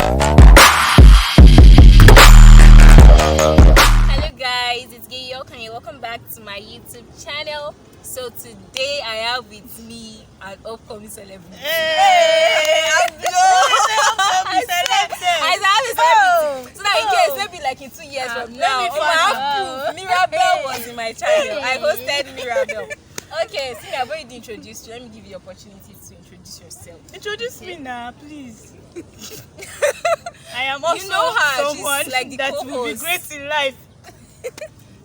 Hello guys, it's Gayo and welcome back to my YouTube channel. So today I have with me an upcoming celebrity. Hey, I'm I have a celebrity. So that in case maybe like in 2 years from now, I have proof. Mirabel was in my channel. I hosted Mirabel. Okay, since I've already introduced you, let me give you the opportunity to introduce yourself. Introduce me now, please. I am also someone she's like the that will be co-host. great in life.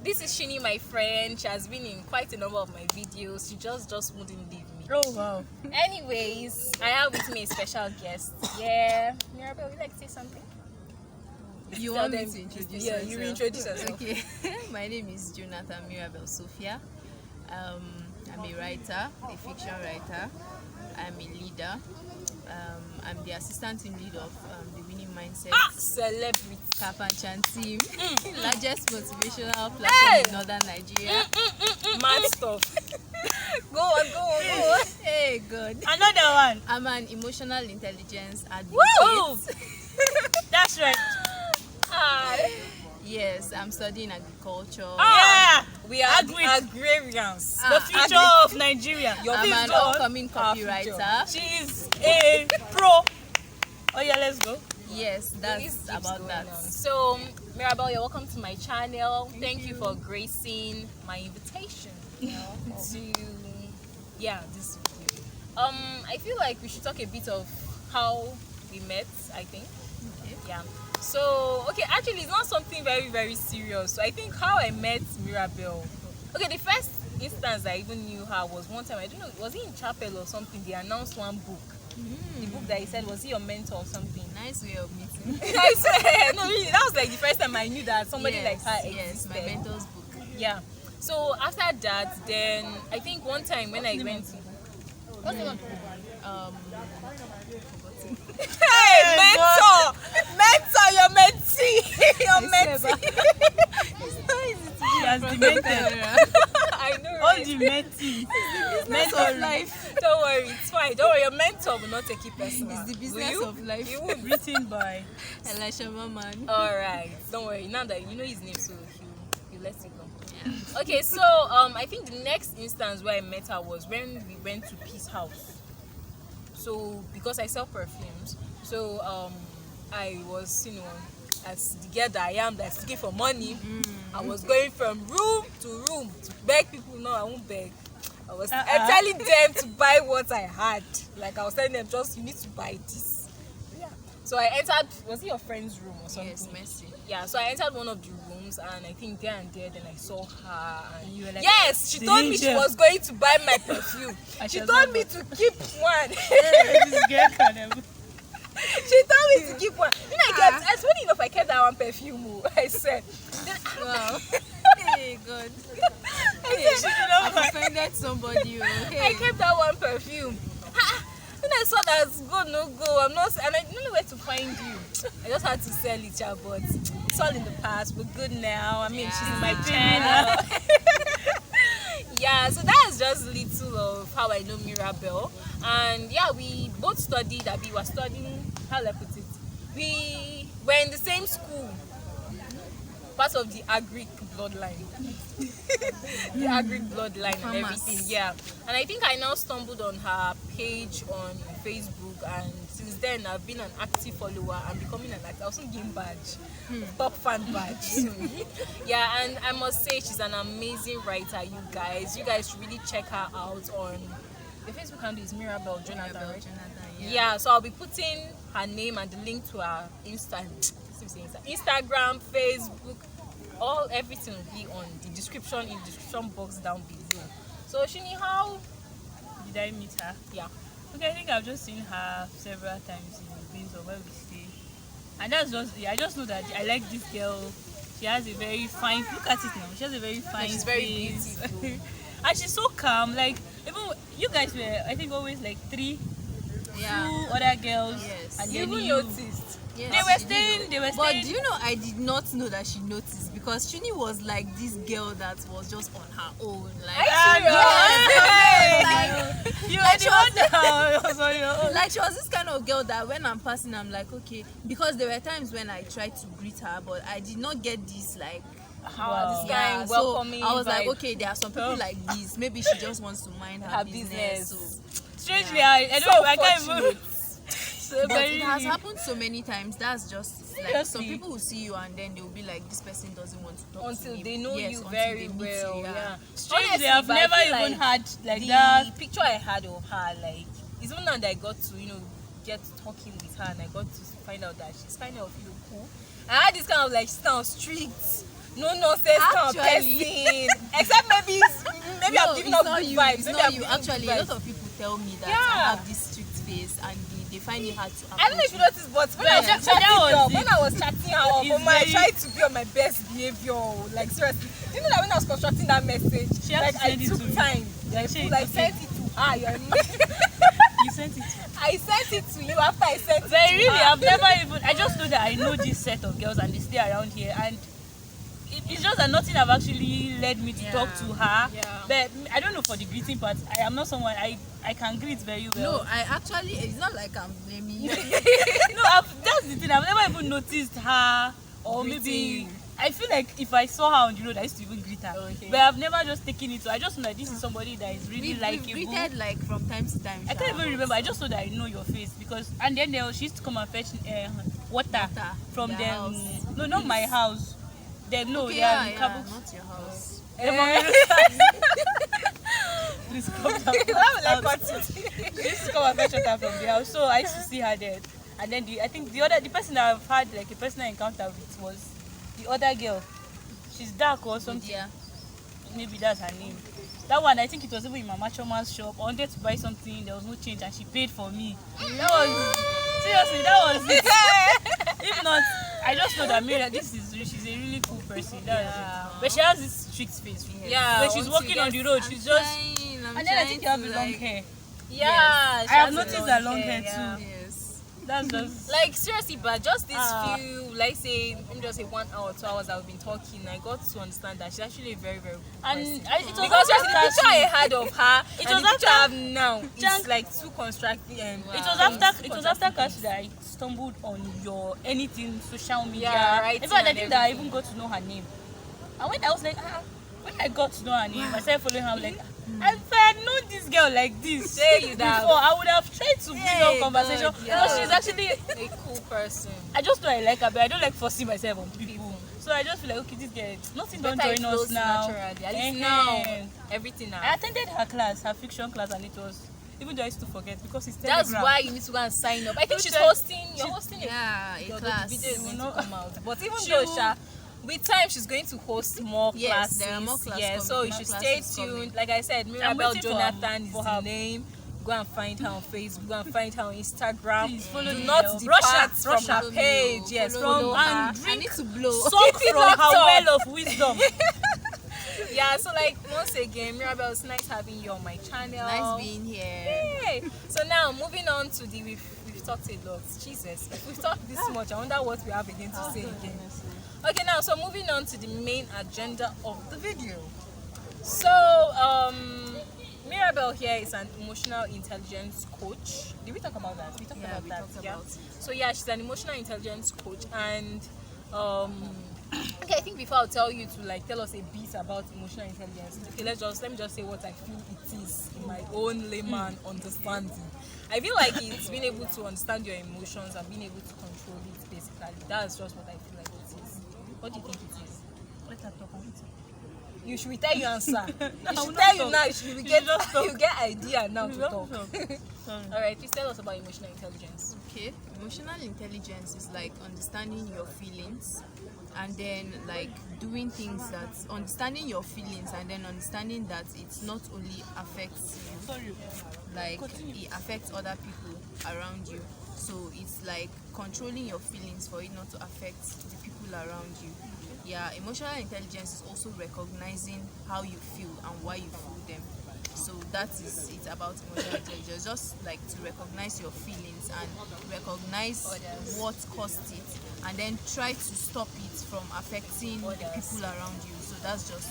This is Shini, my friend. She has been in quite a number of my videos. She just wouldn't leave me. Oh wow. Anyways, I have with me a special guest. Yeah, Mirabel, would you like to say something? You Tell want me them- to introduce Yeah, myself? you introduce yourself. Okay. My name is Jonathan Mirabel Sophia. I'm a writer, a fiction writer. I'm a leader. I'm the assistant team lead of the Winning Mindset Celebrity. Kafanchan team, largest motivational platform Hey! in northern Nigeria. Mad stuff. Go on. Hey, God. Another one. I'm an emotional intelligence advocate. Woo! That's right. Ah, Yes, I'm studying agriculture. Yeah. we are Agreed. agrarians. The future of Nigeria. Your I'm an future. upcoming Our future. copywriter. She's a pro. Oh yeah, let's go. Yes, This that's keeps about going that. on. So, Mirabel, you're welcome to my channel. Thank you for gracing my invitation to this video. I feel like we should talk a bit of how we met, I think. Okay. Yeah. So, okay, actually, it's not something very, very serious. So, I think how I met Mirabel. Okay, the first instance I even knew her was one time, I don't know, was it in chapel or something? They announced one book. The book that he said, was he your mentor or something? Nice way of meeting. I swear, no, really, that was like the first time I knew that somebody Yes, like her yes, existed. my mentor's book. Yeah. So after that, then I think one time when I went, hey, mentor, your mentee, your mentee. She has demented. I know, All right? the mentee. Business of life. Don't worry, it's fine. Don't worry, your mentor will not take it personal. It's the Will business you? of life. You would. Written by. Elisha Maman. All right. Don't worry. Now that you know his name, so he'll let you go. Okay, so I think the next instance where I met her was when we went to Peace House. So because I sell perfumes, so I was, as the girl that I am that's looking for money, I was going from room to room to beg people. No, I won't beg. I was telling them to buy what I had. Like I was telling them, just you need to buy this. Yeah. So I entered. Was it your friend's room or something? Yes, Mercy. Yeah, so I entered one of the rooms and I think there and there then I saw her and You were like, yes, she told me she "Danger." was going to buy my perfume. She told me to keep one. This girl can never. She told me to keep one. Then I kept, as funny enough, I kept that one perfume. I said, then, Wow. Hey, God. I Hey, said, I've offended somebody. I Hey. kept that one perfume. Then I saw that go no go. I'm not, and I didn't know where to find you. I just had to sell it, yeah, but it's all in the past. We're good now. I mean, she's in my Yeah. channel. Yeah, so that's just little of how I know Mirabel. And yeah, we both studied. We were studying. How will I put it? We were in the same school. Part of the agric bloodline. The agric bloodline and Farmers. everything. Yeah. And I think I now stumbled on her page on Facebook, and since then I've been an active follower and becoming an active. I also gained badge, top fan badge. soon. Yeah, and I must say she's an amazing writer. You guys should really check her out on the Facebook handle is Mirabel Jonathan. Mirabel Right? Jonathan, Yeah, so I'll be putting her name and the link to her Instagram, Facebook, everything will be on the description in the description box down below. So Shini, how? Did I meet her? Yeah. Okay, I think I've just seen her several times in Windsor where we stay. And that's just, I just know that I like this girl. She has a very fine, look at it now, she has a very fine she's very face. beautiful. And she's so calm, like, even you guys were, I think, always like 3, Yeah. 2 other girls. Yes. And You then even you. noticed. Yes, They were she did staying. know. They were But staying. do you know, I did not know that she noticed, because Shuni was like this girl that was just on her own. Like, You Like, are she the one that was on your own. like she was this kind of girl that when I'm passing, I'm like, okay, because there were times when I tried to greet her, but I did not get this like. This guy So welcoming I was like, vibe. okay, there are some people like this. Maybe she just wants to mind her, Her business. business. So, Strangely, Yeah. I don't So know. I can't even. fortunate. So but very. it has happened so many times. That's just like some Seriously. people will see you and then they will be like, this person doesn't want to talk Until to me. they know Yes, you until very they meet well. you, Yeah. Strangely, Honestly, I've but I never feel even like had like the that. picture I had of her, like, it's even now that I got to, get talking with her and I got to find out that she's kind of, cool. I had this kind of like, she's kind of strict, no nonsense kind of Actually. person. Except maybe I'm No, giving it's up not good you. vibes. It's Maybe not I'm you. giving good Actually, a vibes. lot of people tell me that Yeah. I have this strict face and they find it hard to approach. I don't know if you noticed, but when I was Yeah, chatting that was her, it. when I was chatting her up, It's I very- tried to be on my best behavior. Like, seriously. Do you know that when I was constructing that message, She had like, to I send it took to me. time. Yeah, Like, she- I okay. sent it to her. You sent it to me. I sent it to you after I sent it But to really, her. I've never even. I just know that I know this set of girls and they stay around here, and it's just that nothing have actually led me to Yeah. talk to her. Yeah. But I don't know for the greeting part. I am not someone I can greet very well. No, I actually, it's not like I'm blaming you. No, that's the thing. I've never even noticed her, or maybe Greeting. I feel like if I saw her on the road, I used to even greet her. Okay. But I've never just taken it. So I just know that this is somebody that is really We've likable. greeted like from time to time. I can't even remember. I just know that I know your face because, and then she used to come and fetch water from their them. house. No, not my house. Them no, Okay, they yeah, are in yeah, Kabu. not your house. Please come down. Why would I cut it? She used to come and fetch water from the house, so I used to see her there. And then I think the person that I've had like a personal encounter with was the other girl. She's dark or something. Yeah. Maybe that's her name. That one, I think it was even in my macho man's shop. I wanted to buy something, there was no change, and she paid for me. That was seriously, that was it. If not, I just know that Miriam, she's a really cool person. That's it. But she has this strict face. Yeah, When she's until walking you on get- the road, she's just. Trying, I'm And then I trying think you have to, the long like, hair. Yeah, I she have has noticed a her long hair yeah. too. Yes. That's just. Like, seriously, but just this Ah. few, like, say, let me just say 1 hour, 2 hours I've been talking, I got to understand that she's actually a very, very good And person. it was Because seriously, the after picture I had of her, It and was the picture I have after- now, Jank- it's like too constructive. It was after Cash that I stumbled on your anything social media. Yeah, right, In fact, I and think that I everything. even got to know her name. And when I was like, when I got to know her name, I started following her. I'm like, if I had known this girl like this Say you that. before, I would have tried to bring Hey, up conversation. God, yeah. Because she's actually, a cool person. I just know I like her, but I don't like forcing myself on people. So I just feel like, okay, this girl, nothing don't Better it join us flows now. naturally. At least Eh-heh. now, everything now. I attended her class, her fiction class, and it was, even though I used to forget because it's That's Telegram. why you need to go and sign up. I think Don't she's tell- hosting. You're she- hosting Yeah, a the class. video is going No. to come out. But even She though, will- Sha, with time she's going to host more Yes, classes. there are more classes Yeah, coming, so you more should stay classes tuned. coming. Like I said, Mirabelle waiting Jonathan is for the her. name. Go and find her on Facebook. Go and find her on Instagram. Please follow Do me, not girl. depart Russia, from Russia. her page. Yes, follow her. and I drink need to blow. suck Keep it from locked her up. well of wisdom. Yeah, so like once again, Mirabelle, it's nice having you on my channel. Nice being here. Yay. So now moving on to the we've talked a lot. Jesus, if we've talked this much, I wonder what we have again to say again. Okay, now so moving on to the main agenda of the video. So Mirabelle here is an emotional intelligence coach. Did we talk about that? We talked Yeah, about we that. talked Yeah. about it. So yeah, she's an emotional intelligence coach, and okay, I think before I'll tell you to like tell us a bit about emotional intelligence. Okay, let me just say what I feel it is in my own layman understanding. I feel like it's being able to understand your emotions and being able to control it basically. That's just what I feel like it is. What do you think it is? Let her talk. You should tell you answer. I You will should not tell you talk. now. You You should should get just talk. you get idea now to talk. Sorry. All right, please tell us about emotional intelligence. Okay, emotional intelligence is like understanding your feelings and then like doing things that understanding your feelings and then understanding that it not only affects you, Sorry. like Continue. it affects other people around you. So it's like controlling your feelings for it not to affect the people around you. Yeah, emotional intelligence is also recognizing how you feel and why you feel them. So that is it about emotional intelligence. Just like to recognize your feelings and recognize Others. what caused it, and then try to stop it from affecting the Others. people around you. So that's just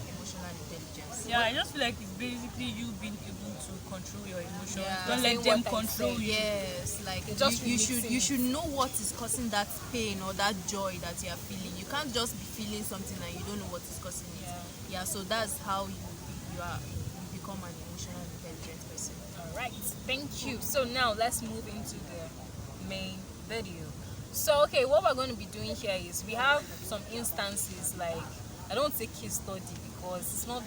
emotional intelligence. Yeah, I just feel like it's basically you being able to control your emotions. Yeah. Don't Saying let them what I control said. you. Yes, like You're just you should remixing you it. should know what is causing that pain or that joy that you are feeling. You can't just be feeling something and you don't know what is causing it. Yeah, so that's how you become an emotional intelligent person. All right, thank you. So now let's move into the main video. So okay, what we're going to be doing here is we have some instances, like I don't take case study because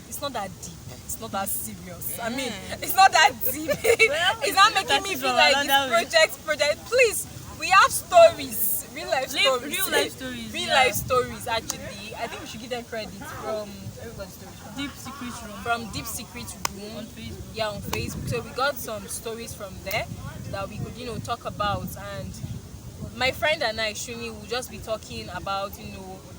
it's not that deep, it's not that serious. I mean, it's not that deep. It's not making me That is feel like another way. it's project. Please, we have stories, real life stories, Real life stories. real yeah. life stories. Actually, I think we should give them credit from everybody's stories. Deep secret room From Deep Secret Room on Facebook. yeah, on Facebook. So we got some stories from there that we could, talk about. And my friend and I, Shuni, will just be talking about,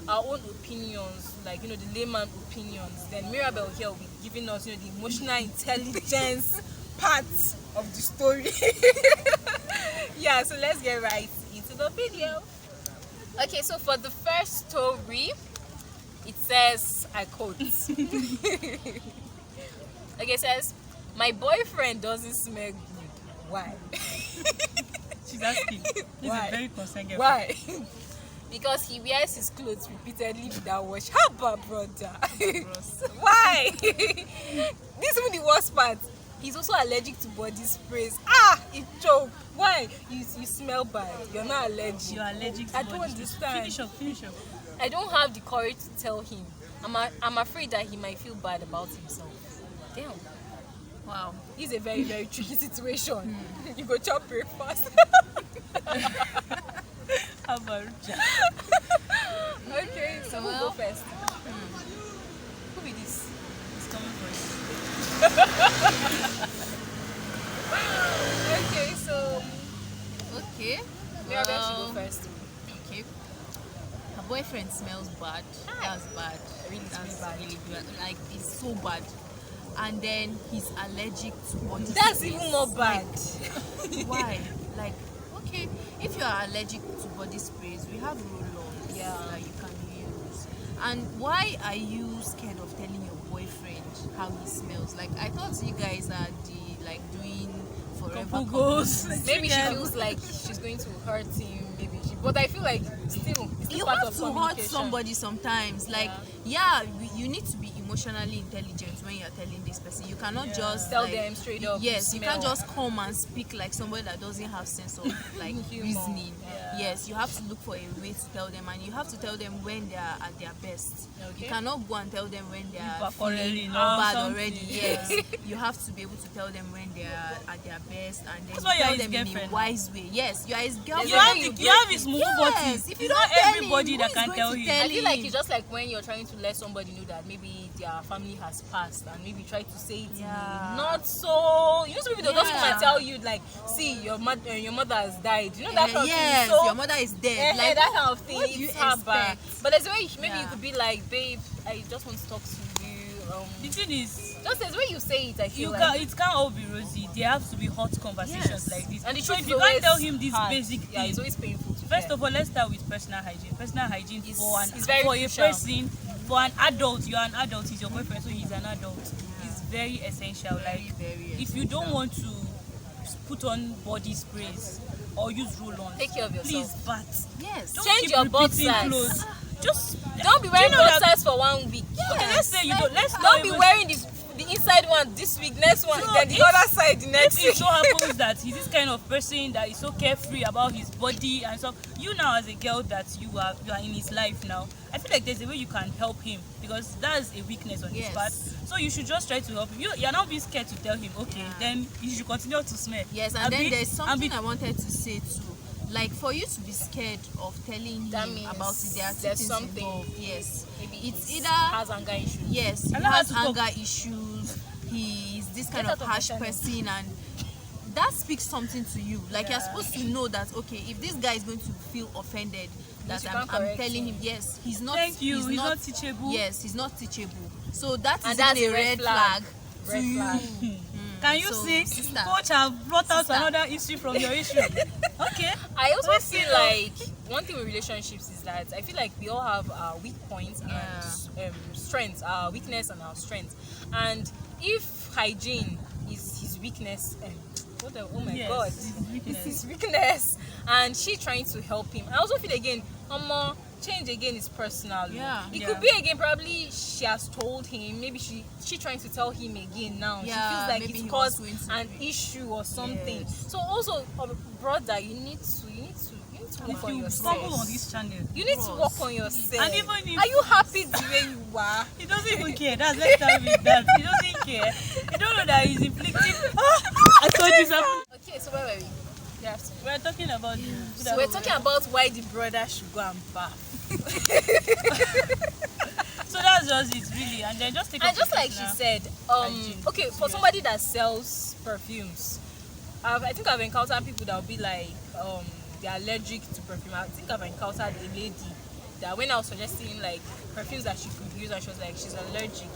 our own opinions, like, the layman opinions. Then Mirabel here will be giving us, the emotional intelligence part of the story. Yeah, so let's get right into the video. Okay, so for the first story, it says, I quote. Okay, it says, my boyfriend doesn't smell good. Why? She's asking. This Why? is very concerned. girl. Why? Because he wears his clothes repeatedly without wash. How about brother? Why? This is the worst part. He's also allergic to body sprays. It choke. Why? You smell bad. You're not allergic. You're allergic to I don't body. understand. Finish up. I don't have the courage to tell him. I'm afraid that he might feel bad about himself. Damn. Wow. It's a very, very tricky situation. You go chop breakfast. How about Ruja? Okay, so who go first? Who be this? It's coming for Okay, so Okay. Mirabel should go first. Okay. Her boyfriend smells bad. That's bad. Really That's bad. really bad. Like it's so bad. And then he's allergic to body That's sprays. even more bad. Why? Like, okay, if you are allergic to body sprays, we have roll-ons that you can use. And why are you scared of telling your boyfriend how he smells? Like, I thought you guys are doing forever Couple goals. Maybe she Yeah. feels like she's going to hurt him. But I feel like it's still You part have of to hurt communication. somebody sometimes. Like, you need to be emotionally intelligent when you're telling this person. You cannot just Tell them straight up, Yes, you you can't smell. just come and speak like somebody that doesn't have sense of like Humor. reasoning. Yes, you have to look for a way to tell them, and you have to tell them when they are at their best. Okay. You cannot go and tell them when they are back already, feeling no, bad something. already. Yes, you have to be able to tell them when they are at their best, and then That's why you you're tell his them in a girlfriend. wise way. Yes, you are his girlfriend. You have his move button. Yes, if you It's don't not tell everybody him, that who is can going tell to you. tell I feel like him? it's just like when you're trying to let somebody know that maybe their family has passed and maybe try to say it in a not so. Some people they'll just come and tell you like, see, your mother has died. You know that kind of Yes, thing. So, your mother is dead. like that kind of thing. what do you It's her bad. expect? But there's a way maybe you Yeah. could be like, babe, I just want to talk to you. The thing is, Just as when you say it, I feel you like can it can't all be rosy. There have to be hot conversations Yes. like this. and the So truth if is you can't always tell him this hard. basic Yeah, thing, it's always painful to first hear. of all, let's start with personal hygiene. Personal hygiene It's- for it's very a crucial. person, for an adult. You're an adult. He's your boyfriend, so he's an adult. It's very essential. Very, Like, very if you don't want to put on body sprays or use roll-ons, Take care of yourself. please bath. Yes. Don't Change keep your repeating boxers. clothes. Just Don't be do wearing you know that- boxers for 1 week. Okay, let's say you don't. Let's not Don't be even- wearing the inside one this week, next one, No, then the if- other side the next If it week. so happens that he's this kind of person that is so carefree about his body and stuff, you now as a girl that you are in his life now, I feel like there's a way you can help him because that's a weakness on his Yes. part. So you should just try to help him. You're not being scared to tell him, okay, then you should continue to smell. Yes, and Abi- then there's something Abi- I wanted to say too. Like for you to be scared of telling That him means about it, there are two there's things something. involved. Yes, Maybe it's he either has anger issues. yes, he I know how has to talk. anger issues. He is this kind Get of out of my harsh channel. person, and that speaks something to you. Like you're supposed to know that okay, if this guy is going to feel offended, that you I'm can't correct telling him. him yes, he's not. Thank you. He's not teachable. Yes, he's not teachable. So that is And that's even a a red red flag. flag to Red you. flag. Can you So, see? sister. Coach have brought out Sister. another issue from your issue. Okay. I also Let's feel see now. like one thing with relationships is that I feel like we all have our weak points and strengths, our weakness and our strengths. And if hygiene is his weakness, oh my Yes, god, it's weakness. it's his weakness, and she trying to help him. I also feel again, change again is personal. Yeah. It Yeah. could be again probably she has told him, maybe she trying to tell him again now. Yeah, She feels like maybe it's he caused was going to an issue or something. Yes. So also, brother, you need to work If on you yourself. stumble on this channel, You need to Bros. work on yourself. And even if- Are you happy the way you are? he doesn't even care. That's let's start with that. He doesn't care. You don't know that he's inflicting. I told you something. Okay, so where were we? We're talking about. So we're talking about why the brother should go and bath. So that's just it, really, and then just take. And up just the like she personal- said, hygiene. okay, for somebody that sells perfumes, I think I've encountered people that will be like, they're allergic to perfume. I think I've encountered a lady that when I was suggesting like perfumes that she could use, and she was like, she's allergic.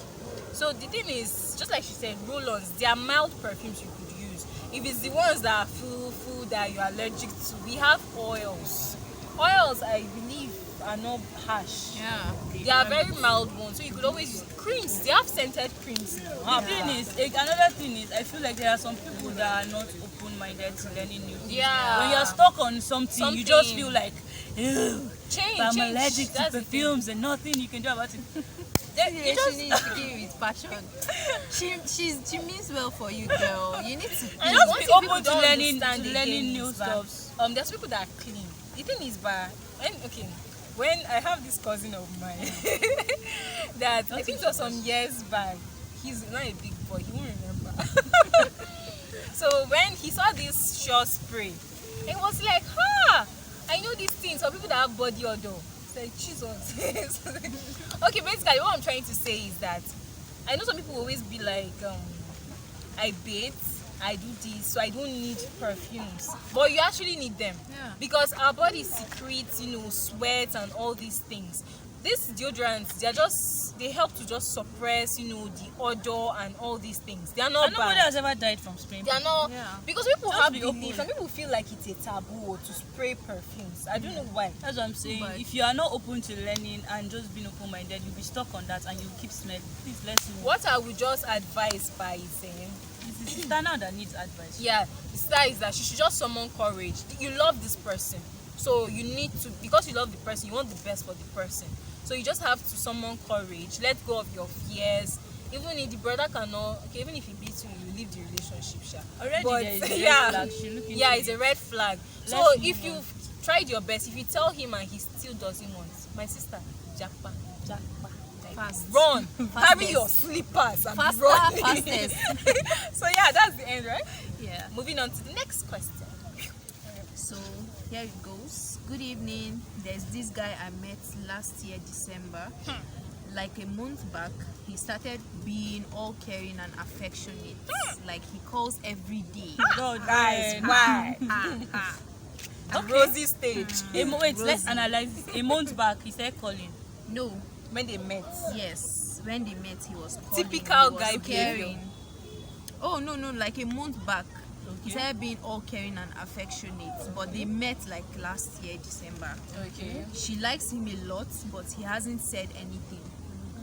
So the thing is, just like she said, roll-ons, they are mild perfumes you could use. If it's the ones that are full that you're allergic to, we have oils. Oils, I believe, are not harsh. Yeah. They are very mild ones, so you could always use creams. They have scented creams now. The thing is, another thing is, I feel like there are some people that are not open-minded to learning new things. Yeah. When you're stuck on something, you just feel like, ew, Change. I'm change. allergic to That's the thing. perfumes and nothing you can do about it. Yeah, she needs to give it passion. She means well for you, girl. You need to. And Just one be thing open people to don't learning understand again new is that, stuff. there's people that are clean. The thing is, when I have this cousin of mine that I think it was some years back, he's not a big boy, he won't remember. So when he saw this Sure spray, he was like, I know these things for people that have body odor. It's like, Jesus. Okay, basically what I'm trying to say is that I know some people will always be like, I bathe, I do this, so I don't need perfumes. But you actually need them. Yeah. Because our body secretes, sweat and all these things. These deodorants, they help to just suppress, the odor and all these things. They are not And nobody bad. has ever died from spraying. They are not, Yeah. because people Just have be belief, open. some people feel like it's a taboo to spray perfumes. I don't know why. That's what I'm saying. But- If you are not open to learning and just being open-minded, you'll be stuck on that and you'll keep smelling. Please, let's move. What I would just advise by saying, It's the sister now that needs advice. yeah, the style is that she should just summon courage. You love this person, so you need to, because you love the person, you want the best for the person. So you just have to summon courage. Let go of your fears. Even if the brother cannot, okay, even if he beats you, you leave the relationship, sha. Already But there is a red yeah, flag. She look into yeah, it. it's a red flag. So Let's if move you've tried your best, if you tell him and he still doesn't want, my sister, jackpot. Fast. Run, Fastest. carry your slippers and Faster, run. fastest. So yeah, that's the end, right? Yeah. Moving on to the next question. So here it goes. Good evening. There's this guy I met last year, December. Like a month back, he started being all caring and affectionate. Like he calls every day. God, Guys, man. why? Okay. Rosy stage. Wait, let's Rosie. analyze this. A month back, he started calling. No, When they met. yes. When they met, he was calling. Typical he was guy caring. behavior. Oh no, like a month back. He Okay. started being all caring and affectionate. But they met like last year, December. Okay. She likes him a lot, but he hasn't said anything.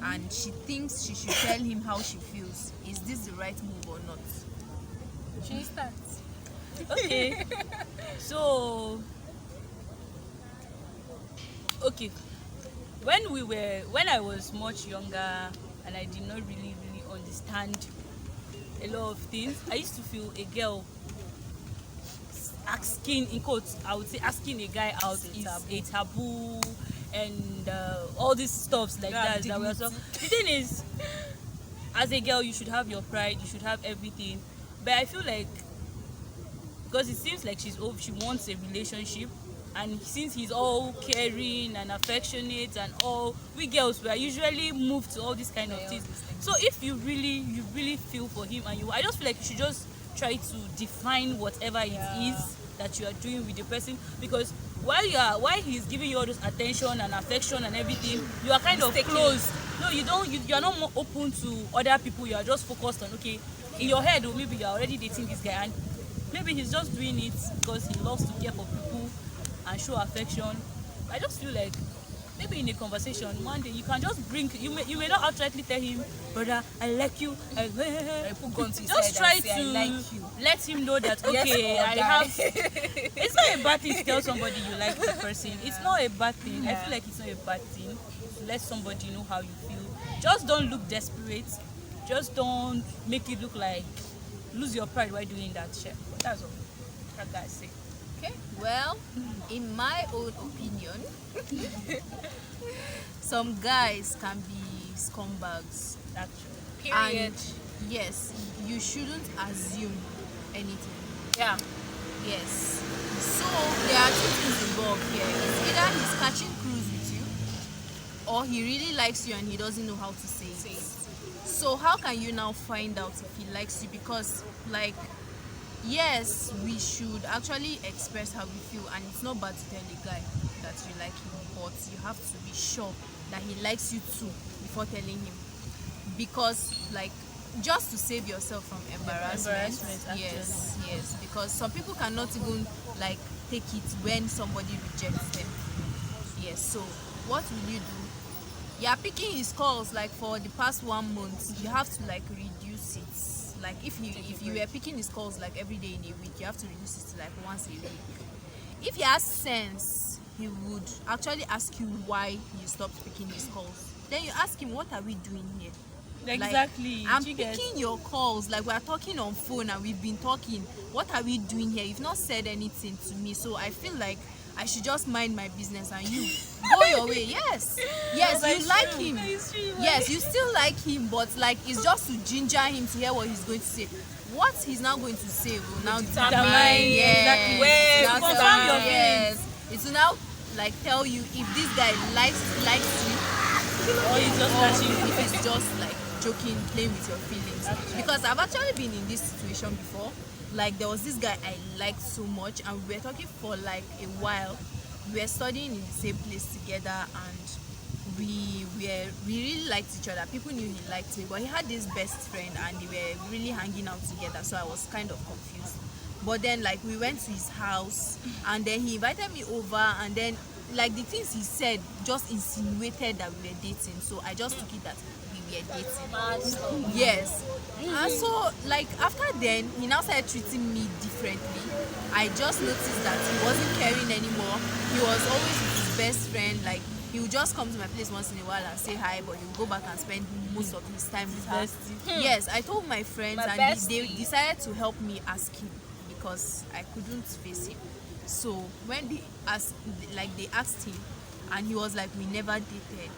And she thinks she should tell him how she feels. Is this the right move or not? She starts. Okay. So, okay. When I was much younger and I did not really understand a lot of things, I used to feel a girl asking, in quotes, I would say asking a guy out is a taboo, and all these stuffs like Yeah, that we are so. The thing is, as a girl, you should have your pride, you should have everything, but I feel like, because it seems like she wants a relationship, and since he's all caring and affectionate and all, we girls, we are usually moved to all these kind of things. So if you really feel for him, and I just feel like you should just try to define whatever it is that you are doing with the person, because while he's giving you all this attention and affection and everything, you are kind of closed. No, you are not more open to other people. You are just focused on, okay, in your head, or maybe you are already dating this guy and maybe he's just doing it because he loves to care for people and show affection. I just feel like maybe in a conversation one day you can just bring, you may not outrightly tell him, brother, I like you, I put gun to his just head try and say, to I like you. let him know that, okay, Yes, I have it's not a bad thing to tell somebody you like the person. It's not a bad thing. I feel like it's not a bad thing to let somebody know how you feel. Just don't look desperate. Just don't make it look like lose your pride while doing that shit. But that's all that guys say. Okay, well, in my own opinion, some guys can be scumbags. That's true. Period. And yes, you shouldn't assume anything. Yeah. Yes. So there are two things involved here. It's either he's catching cruise with you, or he really likes you and he doesn't know how to say it. So how can you now find out if he likes you? Because, like, yes, we should actually express how we feel, and it's not bad to tell a guy that you like him, but you have to be sure that he likes you too before telling him. Because, like, just to save yourself from embarrassment. Yes, because some people cannot even, like, take it when somebody rejects them. Yes, so what will you do? You are picking his calls like for the past 1 month. You have to, like, reduce it. Like, if you were picking his calls like every day in a week, you have to reduce it to like once a week. If he has sense, he would actually ask you why you stopped picking his calls. Then you ask him, what are we doing here? Exactly. Like, I'm picking your calls, like, we are talking on phone and we've been talking. What are we doing here? You've not said anything to me, so I feel like I should just mind my business and you go your way. Yes, you like him. Yes, you still like him, but, like, it's just to ginger him to hear what he's going to say. What he's now going to say will now determine, exactly. Where to confirm your yes, it will now, like, tell you if this guy likes you, or he's just or catching you. if it's just, like, joking, playing with your feelings. Because I've actually been in this situation before. Like, there was this guy I liked so much, and we were talking for like a while. We were studying in the same place together, and we really liked each other. People knew he liked me, but he had this best friend and they were really hanging out together, so I was kind of confused. But then, like, we went to his house and then he invited me over, and then, like, the things he said just insinuated that we were dating, so I just took it that we were dating. Yes. And so, like, after then, he now started treating me differently. I just noticed that he wasn't caring anymore. He was always with his best friend. Like, he would just come to my place once in a while and say hi, but he would go back and spend most of his time with her. Yes, I told my friends, My and they decided to help me ask him because I couldn't face him. So when they asked him, and he was like, we never dated.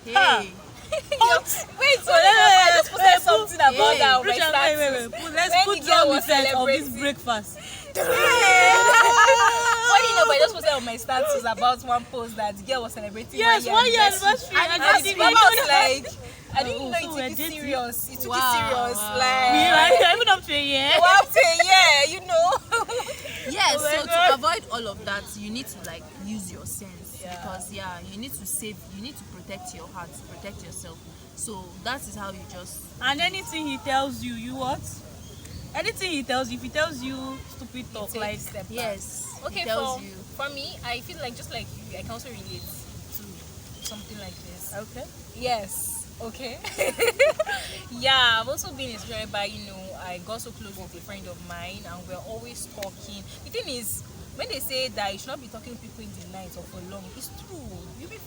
Hey. Wait, so I just posted something about that on my status. Let's When put the girl drum was effect of this celebrating. breakfast. Funny enough, I just posted on my status about one post that the girl was celebrating Yes, 1 year anniversary. And I I didn't was like, I didn't Oh, know so he we're took it dating? serious. He took Wow. it serious. Wow. Like, even up to a year. what yeah, you know. Yes, Oh my so God. to avoid all of that, you need to, like, use your sense. Yeah. Because you need to protect your heart, protect yourself. So that is how you just And anything he tells you, you what? Anything he tells you, if he tells you stupid talk, Take like, a step back. yes. Okay, he tells for, you. for me, I feel like just like you, I can also relate to something like this. okay. Yes. Okay. Yeah, I've also been inspired by, I got so close with a friend of mine and we're always talking. The thing is, when they say that you should not be talking to people in the night or for long, it's true.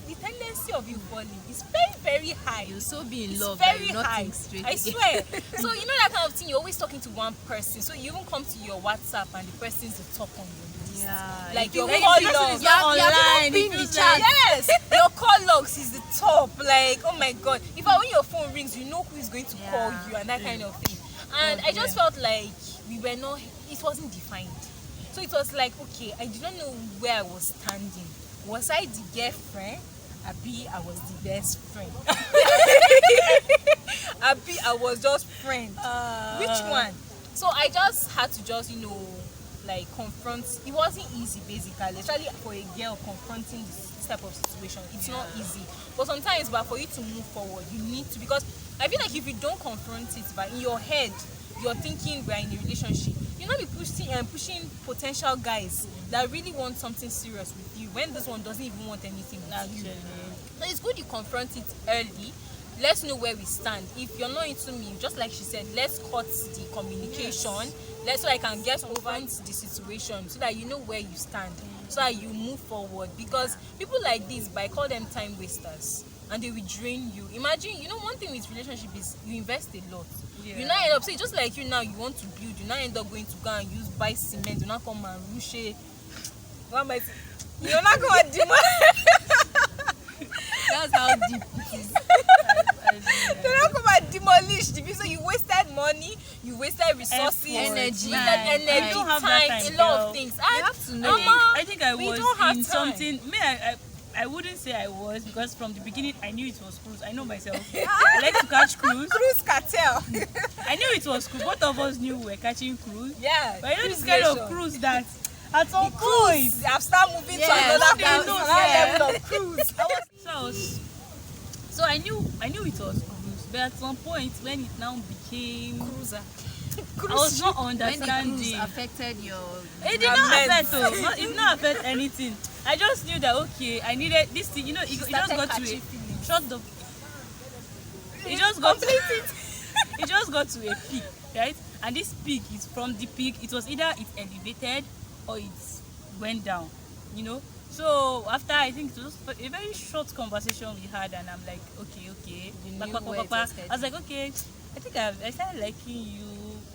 The tendency of you falling is very, very high. You'll so be in It's love that very you not high. think straight. I again. swear. So you know that kind of thing, you're always talking to one person. So you even come to your WhatsApp and the person's the top on your list. Yeah. Like your Like, call the person is logs. not You have online. even It been feels the like- chat. Yes, your call logs is the top. Like, oh my god. If when your phone rings, you know who is going to call Yeah. you and that kind of thing. And I just felt like it wasn't defined. So it was like, okay, I did not know where I was standing. Was I the girlfriend? Abi, I was the best friend. Abi, I was just friend. Which one? So I just had to just, like confront. It wasn't easy, basically, especially for a girl confronting this type of situation. It's not easy, but sometimes, but for you to move forward, you need to, because I feel like if you don't confront it, but in your head you're thinking we're in a relationship, you'll not be pushing potential guys that really want something serious with you when this one doesn't even want anything with you. So it's good you confront it early. Let's know where we stand. If you're not into me, just like she said, let's cut the communication. Let's, so I can get over the situation, so that you know where you stand, so that you move forward. Because people like this, I call them time wasters, and they will drain you. Imagine, one thing with relationship is you invest a lot. You now end up, say, just like you now, you want to build, you now end up going to go and buy cement, you now come and rush. What am I saying? You're not going to demand. That's how deep it is. They don't come and demolish the so you wasted money, you wasted resources, energy, I don't have time, a lot of things. You have to know. I think I was in time. something. I wouldn't say I was, because from the beginning I knew it was cruise. I know myself. I like to catch cruise. Cruise cartel. I knew it was cruise. Both of us knew we were catching cruise. Yeah. But I know this kind of cruise that at some point I've started moving to another level of cruise. So I knew it was cruise. But at some point when it now became Cruiser. I was not When the understanding. cruise affected your... It did not affect though. It did not affect anything. I just knew that okay, I needed this thing. It just got to a shut the. It just got it just got to a peak, right? And this peak is from the peak. It was either it elevated or it went down, So after, I think it was a very short conversation we had, and I'm like, okay. I was like, okay, I think I started liking you.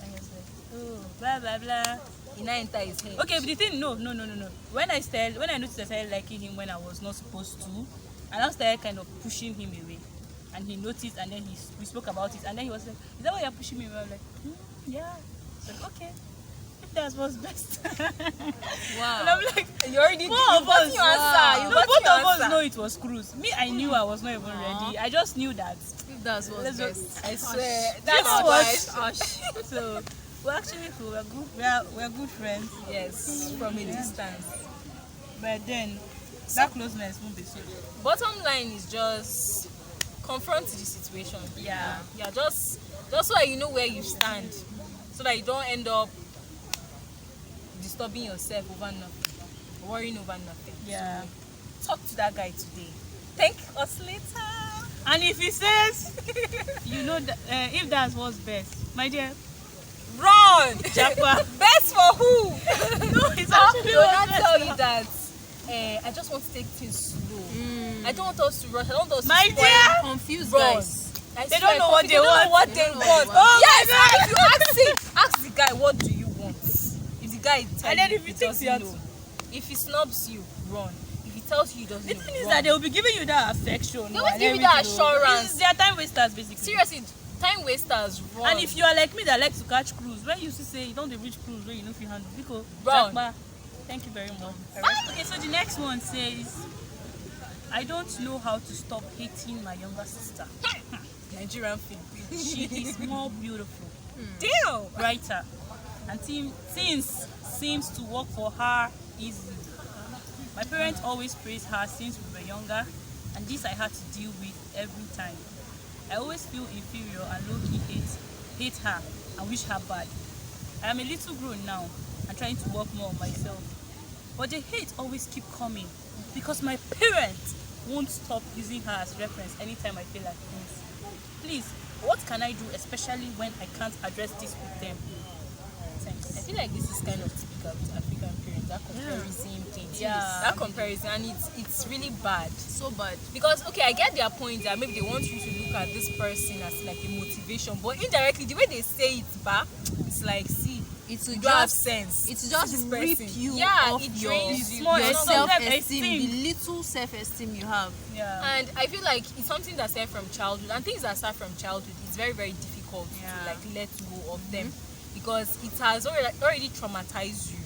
And I was like, oh, blah blah blah. He now enter his head. Okay, but the thing, no. When I noticed I started liking him when I was not supposed to, and I started kind of pushing him away, and he noticed, and then we spoke about it, and then he was like, "Is that why you're pushing me away?" I'm like, "Yeah." I was like, okay, if that's what's best. Wow. And I'm like, You already both of us. Both of us know it was cruise. Me, I knew I was not even ready. I just knew that. If that's what's best. I swear. That's That's what. what. So we're actually cool. We're good. We're good friends. Yes, from a distance. But then that closeness won't be so. Bottom line is just confront the situation. Yeah. Yeah, just so that you know where you stand, so that you don't end up disturbing yourself over nothing, worrying over nothing. Yeah. So, talk to that guy today. Thank us later. And if he says, that, if that's what's best, my dear, Run. Japa. Best for who? No, it's I actually will what's not best. tell you that. I just want to take things slow. I don't want us to rush. I don't want us My to spoil. dear. Confused Run. guys. I They swear, don't know what they don't want. know what they want. Oh Yes, my God. if you ask the guy, what do you want? If the guy tells And then you, if he he thinks doesn't you're know. If he snubs you, run. If he tells you he doesn't The know, thing is run. that they will be giving you that affection. They always and give you that everything, oh. assurance. They are time wasters, basically. Seriously, time wasters, run. And if you are like me that likes to catch cruise, when you say you don't reach cruise where you know if you handle, because Run. thank you very much. Okay, so the next one says, I don't know how to stop hating my younger sister. Nigerian film. She is more beautiful, Damn. brighter, and things seems to work for her easily. My parents always praised her since we were younger, and this I had to deal with every time. I always feel inferior and low-key hate her and wish her bad. I am a little grown now and trying to work more on myself. But the hate always keep coming because my parents won't stop using her as reference anytime I feel like things. Please, what can I do, especially when I can't address this with them? Thanks. I feel like this is kind of typical with African parents, that comparison thing. Yeah. That comparison, and it's really bad. So bad. Because, okay, I get their point that maybe they want you to look at this person as like a motivation, but indirectly, the way they say it back, it's like, see, It's to you don't have just sense. it's just This rip person. you Yeah, off it your drains you. Small your self-esteem. self-esteem, the little self-esteem you have. Yeah. And I feel like it's something that started from childhood, and things that start from childhood, it's very, very difficult to like let go of them because it has already traumatized you.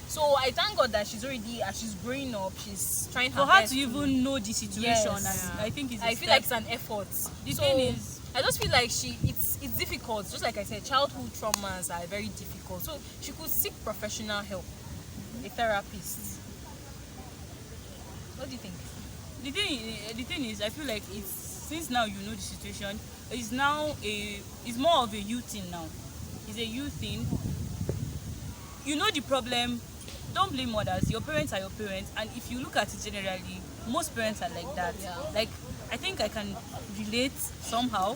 So I thank God that she's already, as she's growing up, she's trying her For her best to even know the situation, Yes. and I think it's. I feel like it's an effort. The So, thing is, I just feel like it's difficult. Just like I said, childhood traumas are very difficult. So she could seek professional help, a therapist. What do you think? The thing is, I feel like it's since now you know the situation. It's more of a you thing now. It's a you thing. You know the problem. Don't blame others. Your parents are your parents, and if you look at it generally, most parents are like that. Yeah. Like I think I can relate somehow.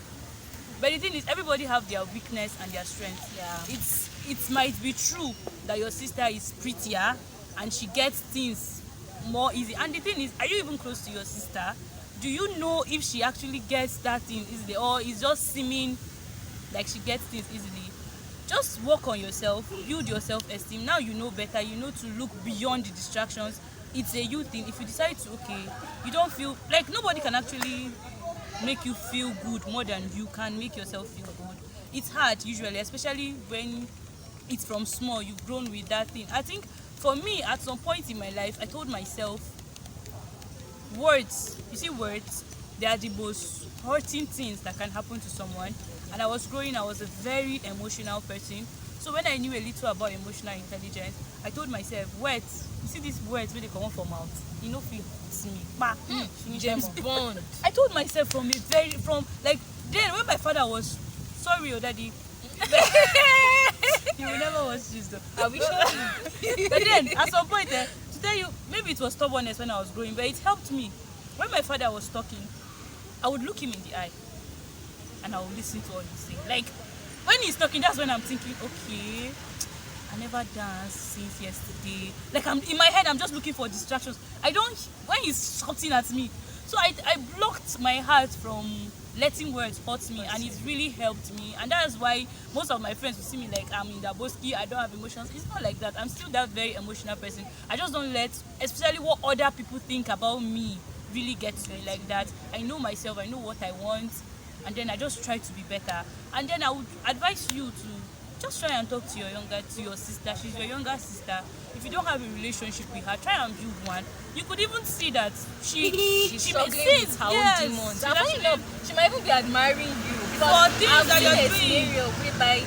But the thing is, everybody have their weakness and their strength. Yeah. It might be true that your sister is prettier and she gets things more easy. And the thing is, are you even close to your sister? Do you know if she actually gets that thing easily, or is just seeming like she gets things easily? Just work on yourself, build your self-esteem. Now you know better. You know to look beyond the distractions. It's a you thing. If you decide to, okay, you don't feel like nobody can actually make you feel good more than you can make yourself feel good. It's hard usually, especially when it's from small. You've grown with that thing. I think for me, at some point in my life, I told myself, words, you see, words, they are the most hurting things that can happen to someone. And I was growing, I was a very emotional person. So when I knew a little about emotional intelligence, I told myself, words, you see these words when they come out from mouth, you know, feel it's me. James Bond. I told myself from then when my father was sorry, or daddy, you will never watch this though. Are we sure? But then at some point, to tell you, maybe it was stubbornness when I was growing, but it helped me. When my father was talking, I would look him in the eye and I would listen to all he's saying. Like when he's talking, that's when I'm thinking, okay, I never danced since yesterday. Like I'm in my head, I'm just looking for distractions. When he's shouting at me, so I blocked my heart from letting words hurt me, and it's really helped me. And that's why most of my friends will see me like I'm in the bosky, I don't have emotions. It's not like that. I'm still that very emotional person. I just don't let, especially what other people think about me, really get to me like that. I know myself, I know what I want, and then I just try to be better. And then I would advise you to just try and talk to your sister. She's your younger sister. If you don't have a relationship with her, try and build one. You could even see that She's struggling with her own demons. She's And funny actually- enough, she might even be admiring you For because things I've that seen you're a doing. scenario whereby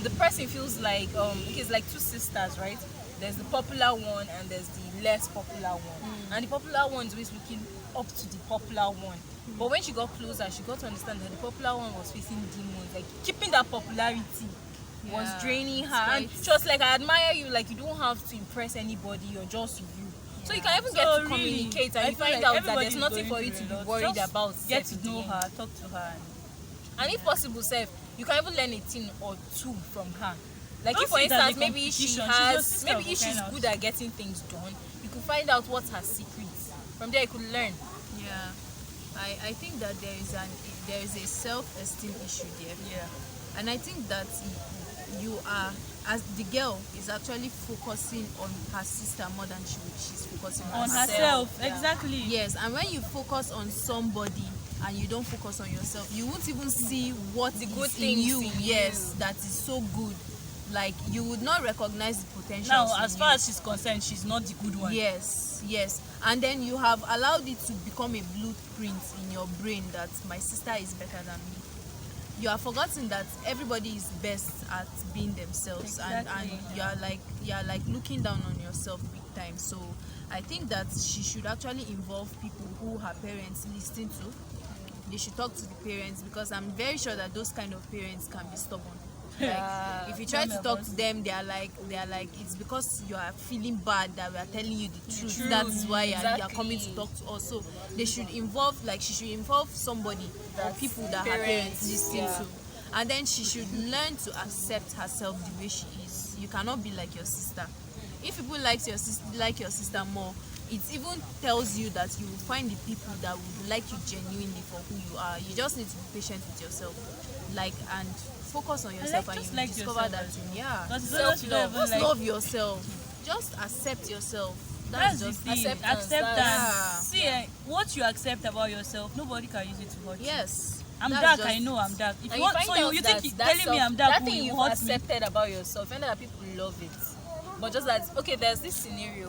the person feels like it's like two sisters, right? There's the popular one and there's the less popular one, and the popular one is always looking up to the popular one. But when she got closer, she got to understand that the popular one was facing demons, like keeping that popularity was Yeah, draining it's her. And quite- she was like, I admire you, like you don't have to impress anybody, you're just you. So you can even get So to really, communicate I and you feel find like out that everybody's there's nothing going for you to through be a lot. worried Just about. Get self to know in the her, end. talk to her. And if possible, self, you can even learn a thing or two from her. Like Don't if, for see it as a instance, maybe she competition. She's your has, sister maybe for if she's crying out. good at getting things done, you could find out what's her secrets. From there, you could learn. Yeah, I think that there is a self-esteem issue there. Yeah. And I think that you are, as the girl is actually focusing on her sister more than she's focusing on, On herself. herself, Yeah. exactly. Yes, and when you focus on somebody and you don't focus on yourself, you won't even see what The is good in things you. in Yes, you. that is so good. Like you would not recognize the potential. Now, as far as she's concerned, she's not the good one. Yes, and then you have allowed it to become a blueprint in your brain that my sister is better than me. You have forgotten that everybody is best at being themselves, and Exactly. you are like looking down on yourself big time. So I think that she should actually involve people who her parents listen to. They should talk to the parents, because I'm very sure that those kind of parents can be stubborn. Yeah. Like if you try Tell me to talk about to them, they are like it's because you are feeling bad that we are telling you the truth. truth, That is why you are exactly. coming to talk to us. So they should involve, like she should involve somebody or That's people that her parents, parents listen yeah. to, and then she should learn to accept herself the way she is. You cannot be like your sister. If people like your sister more, it even tells you that you will find the people that would like you genuinely for who you are. You just need to be patient with yourself, and focus on yourself, and just you like discover yourself that as well. yeah, Because it's not you don't Self-love. even just like. love yourself. Just accept yourself. That's That's the just thing. acceptance, Acceptance. that's- See, what you accept about yourself, nobody can use it to hurt you. yes. I'm That's dark. just I know I'm dark. If And you you want, find so out you that think that telling me self- I'm dark that will thing you've hurt me? accepted about yourself, and that people love it. But just that, okay, there's this scenario.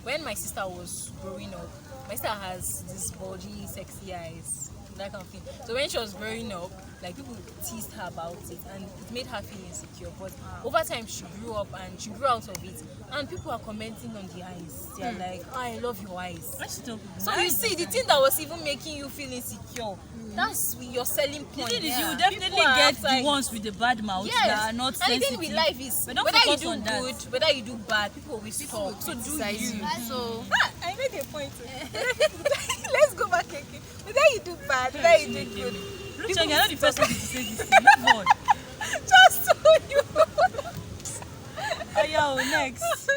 When my sister was growing up, my sister has this bulgy, sexy eyes. that kind of thing. So when she was growing up, like people teased her about it, and it made her feel insecure. But over time, she grew up and she grew out of it, and people are commenting on the eyes. They're like, "Oh, I love your eyes." Let's tell people. So you see, the thing that was even making you feel insecure, that's your selling The point. thing is, you will People definitely are get outside. the ones with the bad mouth that are not and the sensitive. thing with life is, But don't whether you focus do on that. good, whether you do bad, people always talk. So do Criticize you. So I made a point. Let's go back again. Whether you do bad, whether you do good, Look, you're not the first person to say this thing. Move on. just so you. Oh, yo, next.